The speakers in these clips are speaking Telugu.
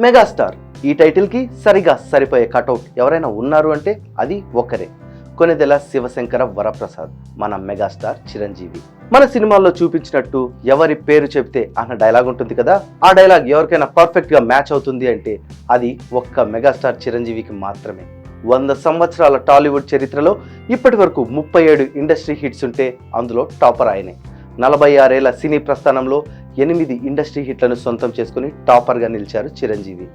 మెగాస్టార్ ఈ టైటిల్కి సరిగా సరిపోయే కటౌట్ ఎవరైనా ఉన్నారు అంటే అది ఒక్కరే, కొనిదెల శివశంకర వరప్రసాద్, మన మెగాస్టార్ చిరంజీవి. మన సినిమాల్లో చూపించినట్టు ఎవరి పేరు చెప్తే అన్న డైలాగ్ ఉంటుంది కదా, ఆ డైలాగ్ ఎవరికైనా పర్ఫెక్ట్ గా మ్యాచ్ అవుతుంది అంటే అది ఒక్క మెగాస్టార్ చిరంజీవికి మాత్రమే. 100 సంవత్సరాల టాలీవుడ్ చరిత్రలో ఇప్పటి వరకు 37 ఇండస్ట్రీ హిట్స్ ఉంటే అందులో టాపర్ ఆయనే. 46 ఏళ్ల సినీ ప్రస్థానంలో 8 ఇండస్ట్రీ హిట్లను సొంతం చేసుకుని టాపర్గా నిలిచారు చిరంజీవి.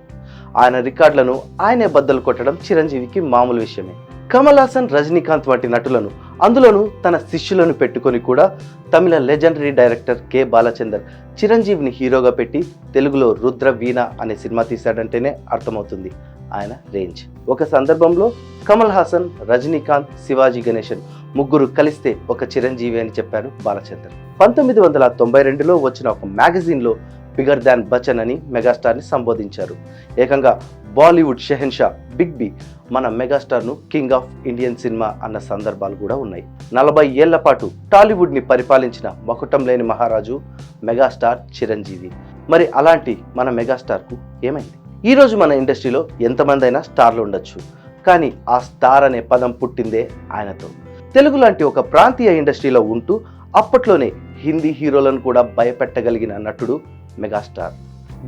ఆయన రికార్డులను ఆయనే బద్దలు కొట్టడం చిరంజీవికి మామూలు విషయమే. కమల్ హాసన్, రజనీకాంత్ వంటి నటులను, అందులోనూ తన శిష్యులను పెట్టుకొని కూడా తమిళ లెజెండరీ డైరెక్టర్ కె బాలచందర్ చిరంజీవిని హీరోగా పెట్టి తెలుగులో రుద్ర వీణ అనే సినిమా తీశాడంటేనే అర్థమవుతుంది ఆయన రేంజ్. ఒక సందర్భంలో కమల్ హాసన్, రజనీకాంత్, శివాజీ గణేశన్ ముగ్గురు కలిస్తే ఒక చిరంజీవి అని చెప్పారు బాలచందర్. 1992లో వచ్చిన ఒక మ్యాగజైన్లో బిగర్ దాన్ బచ్చన్ అని మెగాస్టార్ని సంబోధించారు. ఏకంగా బాలీవుడ్ షెహన్షా బిగ్ బి మన మెగాస్టార్ను కింగ్ ఆఫ్ ఇండియన్ సినిమా అన్న సందర్భాలు కూడా ఉన్నాయి. 40 ఏళ్ల పాటు టాలీవుడ్ని పరిపాలించిన మకుటం లేని మహారాజు మెగాస్టార్ చిరంజీవి. మరి అలాంటి మన మెగాస్టార్కు ఏమైంది? ఈరోజు మన ఇండస్ట్రీలో ఎంతమంది అయినా స్టార్లు ఉండొచ్చు, కానీ ఆ స్టార్ అనే పదం పుట్టిందే ఆయనతో. తెలుగు లాంటి ఒక ప్రాంతీయ ఇండస్ట్రీలో ఉంటూ అప్పట్లోనే హిందీ హీరోలను కూడా భయపెట్టగలిగిన నటుడు మెగాస్టార్.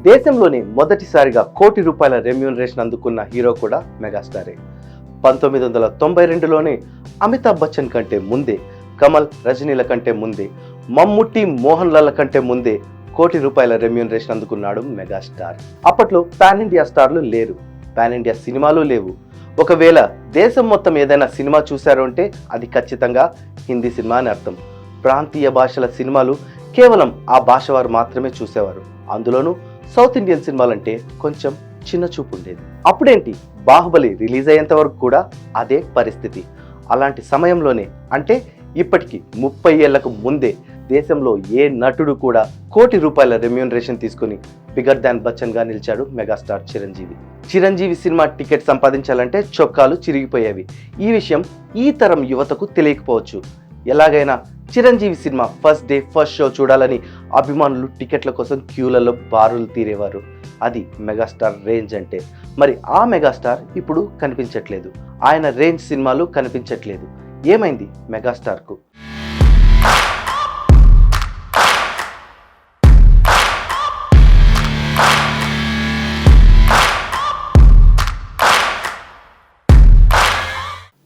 దేశంలోనే మొదటిసారిగా ₹1 కోటి రెమ్యూనరేషన్ అందుకున్న హీరో కూడా మెగాస్టారే. 1992లోనే అమితాబ్ బచ్చన్ కంటే ముందే, కమల్, రజనీల కంటే ముందే, మమ్ముట్టి, మోహన్ లాల్ కంటే ముందే ₹1 కోటి రెమ్యూనరేషన్ అందుకున్నాడు మెగాస్టార్. అప్పట్లో పాన్ ఇండియా స్టార్లు లేరు, పాన్ ఇండియా సినిమాలు లేవు. ఒకవేళ దేశం మొత్తం ఏదైనా సినిమా చూశారు అంటే అది ఖచ్చితంగా హిందీ సినిమా అని అర్థం. ప్రాంతీయ భాషల సినిమాలు కేవలం ఆ భాష వారు మాత్రమే చూసేవారు. అందులోనూ సౌత్ ఇండియన్ సినిమాలంటే కొంచెం చిన్న చూపు ఉండేది. అప్పుడేంటి, బాహుబలి రిలీజ్ అయ్యేంత వరకు కూడా అదే పరిస్థితి. అలాంటి సమయంలోనే, అంటే ఇప్పటికి 30 ఏళ్లకు ముందే దేశంలో ఏ నటుడు కూడా ₹1 కోటి రెమ్యూనరేషన్ తీసుకుని బిగర్ దాన్ బచ్చన్ గా నిలిచాడు megastar Chiranjeevi. Chiranjeevi cinema ticket సంపాదించాలంటే చొక్కాలు చిరిగిపోయేవి. ఈ విషయం ఈ తరం యువతకు తెలియకపోవచ్చు. ఎలాగైనా Chiranjeevi cinema first day first show చూడాలని అభిమానులు టికెట్ల కోసం క్యూలలో బారులు తీరేవారు. అది మెగాస్టార్ రేంజ్ అంటే. మరి ఆ మెగాస్టార్ ఇప్పుడు కనిపించట్లేదు, ఆయన రేంజ్ సినిమాలు కనిపించట్లేదు. ఏమైంది మెగాస్టార్కు?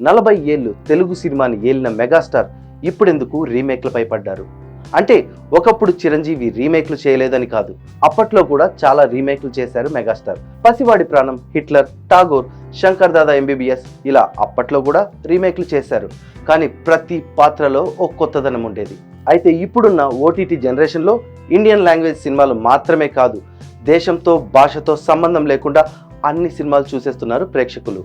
నలభై ఏళ్ళు తెలుగు సినిమాని ఏలిన మెగాస్టార్ ఇప్పుడెందుకు రీమేక్లపై పడ్డారు? అంటే ఒకప్పుడు చిరంజీవి రీమేక్లు చేయలేదని కాదు, అప్పట్లో కూడా చాలా రీమేక్లు చేశారు మెగాస్టార్. పసివాడి ప్రాణం, హిట్లర్, ఠాగూర్, శంకర్ దాదా ఎంబీబీఎస్ ఇలా అప్పట్లో కూడా రీమేక్లు చేశారు. కానీ ప్రతి పాత్రలో ఒక కొత్తదనం ఉండేది. అయితే ఇప్పుడున్న ఓటీటీ జనరేషన్లో ఇండియన్ లాంగ్వేజ్ సినిమాలు మాత్రమే కాదు, దేశంతో భాషతో సంబంధం లేకుండా అన్ని సినిమాలు చూసేస్తున్నారు ప్రేక్షకులు.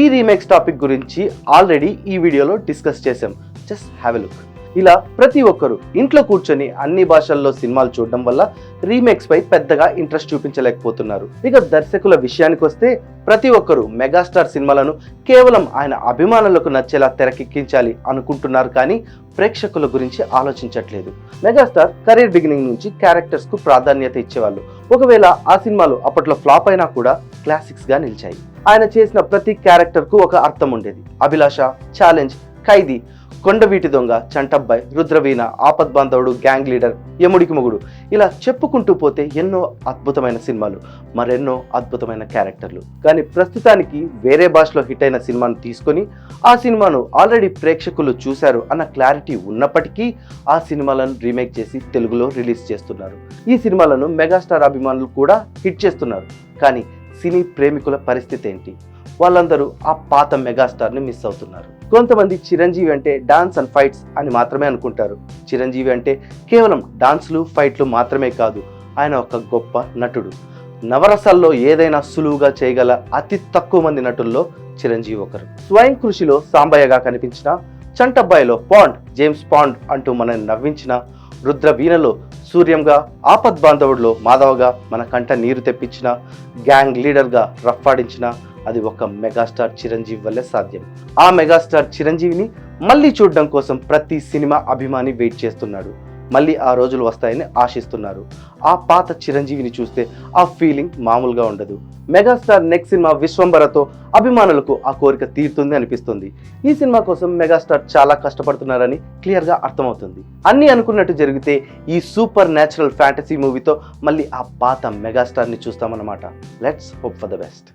ఈ రీమేక్స్ టాపిక్ గురించి ఆల్రెడీ ఈ వీడియోలో డిస్కస్ చేశాం, జస్ట్ హ్యావ్ ఎ లుక్. ఇలా ప్రతి ఒక్కరు ఇంట్లో కూర్చొని అన్ని భాషల్లో సినిమాలు చూడడం వల్ల రీమేక్స్ పై పెద్దగా ఇంట్రెస్ట్ చూపించలేకపోతున్నారు. ఇక దర్శకుల విషయానికి వస్తే ప్రతి ఒక్కరు మెగాస్టార్ సినిమాలను కేవలం ఆయన అభిమానులకు నచ్చేలా తెరకెక్కించాలి అనుకుంటున్నారు, కానీ ప్రేక్షకుల గురించి ఆలోచించట్లేదు. మెగాస్టార్ కెరీర్ బిగినింగ్ నుంచి క్యారెక్టర్స్ కు ప్రాధాన్యత ఇచ్చేవాళ్ళు. ఒకవేళ ఆ సినిమాలు అప్పట్లో ఫ్లాప్ అయినా కూడా క్లాసిక్స్ గా నిలిచాయి. ఆయన చేసిన ప్రతి క్యారెక్టర్ కు ఒక అర్థం ఉండేది. అభిలాష, ఛాలెంజ్, ఖైదీ, కొండవీటి దొంగ, చంటబ్బాయ్, రుద్రవీణ, ఆపద్ బాంధవుడు, గ్యాంగ్ లీడర్, యముడికి మొగుడు, ఇలా చెప్పుకుంటూ పోతే ఎన్నో అద్భుతమైన సినిమాలు, మరెన్నో అద్భుతమైన క్యారెక్టర్లు. కానీ ప్రస్తుతానికి వేరే భాషలో హిట్ అయిన సినిమాను తీసుకొని ఆ సినిమాను ఆల్రెడీ ప్రేక్షకులు చూశారు అన్న క్లారిటీ ఉన్నప్పటికీ ఆ సినిమాలను రీమేక్ చేసి తెలుగులో రిలీజ్ చేస్తున్నారు. ఈ సినిమాలను మెగాస్టార్ అభిమానులు కూడా హిట్ చేస్తున్నారు. కానీ సినీ ప్రేమికుల పరిస్థితి ఏంటి? వాళ్ళందరూ ఆ పాత మెగాస్టార్ని మిస్ అవుతున్నారు. కొంతమంది చిరంజీవి అంటే డాన్స్ అండ్ ఫైట్స్ అని మాత్రమే అనుకుంటారు. చిరంజీవి అంటే కేవలం డాన్స్లు, ఫైట్లు మాత్రమే కాదు, ఆయన ఒక గొప్ప నటుడు. నవరసాల్లో ఏదైనా సులువుగా చేయగల అతి తక్కువ మంది నటుల్లో చిరంజీవి ఒకరు. స్వయం కృషిలో సాంబయ్యగా కనిపించిన, చంటబ్బాయిలో పాండ్, జేమ్స్ పాండ్ అంటూ మనల్ని నవ్వించిన, రుద్ర వీణలో సూర్యంగా, ఆపద్ బాంధవుడిలో మాధవగా మన కంట నీరు తెప్పించిన, గ్యాంగ్ లీడర్గా రఫ్ఫాడించిన, అది ఒక మెగాస్టార్ చిరంజీవి వల్లే సాధ్యం. ఆ మెగాస్టార్ చిరంజీవిని మళ్ళీ చూడడం కోసం ప్రతి సినిమా అభిమాని వెయిట్ చేస్తున్నాడు. మళ్ళీ ఆ రోజులు వస్తాయని ఆశిస్తున్నారు. ఆ పాత చిరంజీవిని చూస్తే ఆ ఫీలింగ్ మామూలుగా ఉండదు. మెగాస్టార్ నెక్స్ట్ సినిమా విశ్వంబరతో అభిమానులకు ఆ కోరిక తీరుతుంది అనిపిస్తుంది. ఈ సినిమా కోసం మెగాస్టార్ చాలా కష్టపడుతున్నారని క్లియర్గా అర్థమవుతుంది. అన్నీ అనుకున్నట్టు జరిగితే ఈ సూపర్ న్యాచురల్ ఫ్యాంటసీ మూవీతో మళ్ళీ ఆ పాత మెగాస్టార్ని చూస్తామన్నమాట. Let's hope for the best.